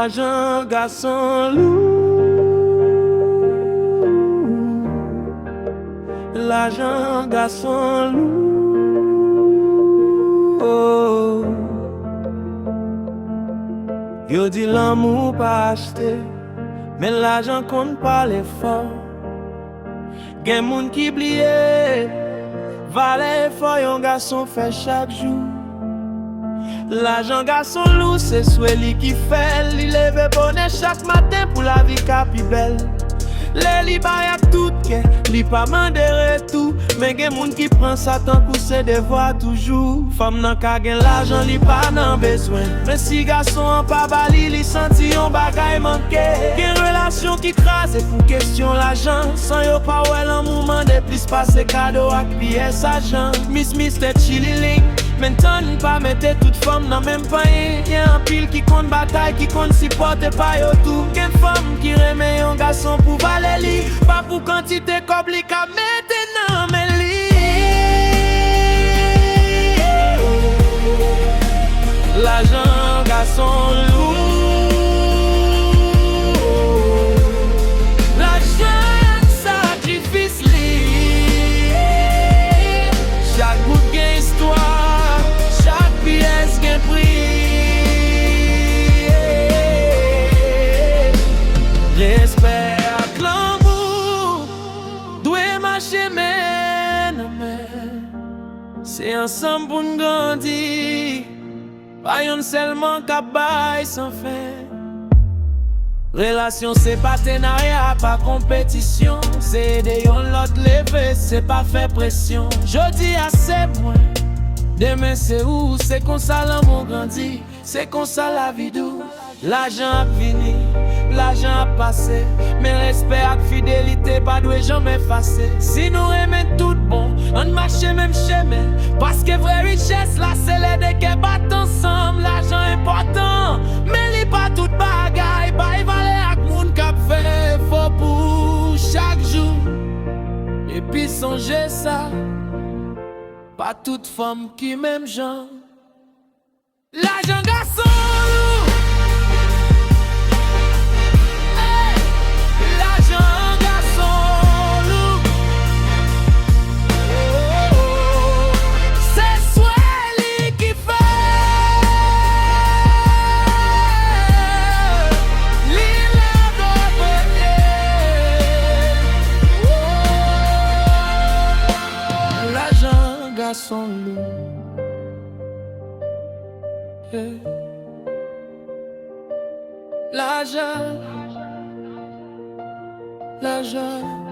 L'argent, garçon loup. L'argent, garçon loup. Oh. Yo dit l'amour pas acheté, mais l'argent compte pas l'effort. Gen moun qui oublié, valait effort yon garçon fait chaque jour. L'argent garçon loup, c'est celui qui fait, li leve bonnet chaque matin pour la vie capi belle. Les li bay tout ke, li pa mande tout, mais gen moun qui prend ça tant pour ses devoirs toujours. Femme nan ka gen l'argent li pa nan besoin, mais si garçon en pa bali li senti yon bagay manke. Gen relation qui crase pour question l'argent, sans yo pa wè l'amour mande plus passe cadeau ak pièce argent. Miss tête chililing, maintenant pas mette toute femme nan même paye. Y'a un pile qui compte bataille, qui compte supporte pas yo tout. Gen femme qui remet yon garçon pour valer li, pas pour quantité kobli ka mette nan men li. L'argent garçon loup. L'argent sacrifice li. Chaque bout gen histoire, chaque pièce gen prix. Respect ak l'amour, doué marcher men à men. C'est ensemble pour nous grandir, pas yon seulement qu'à bail sans fin. Relation c'est partenariat, pas compétition. C'est aider yon l'autre lever, c'est pas faire pression. Jodi a c'est moi, demain c'est où. C'est comme ça l'amour grandit, c'est comme ça la vie douce. L'argent a fini, l'argent a passé, mais respect et fidélité pas doit jamais effacer. Si nous aimons tout bon, on marche même chemin, parce que vraie richesse là c'est les deux qui battent ensemble. L'argent important, mais li pas tout bagaille, pas évaluer ak moun k'ap fait fort pour chaque jour. Et puis songez ça, pas toute femme qui même genre. L'argent garçon. Garçon loup, l'argent, l'argent.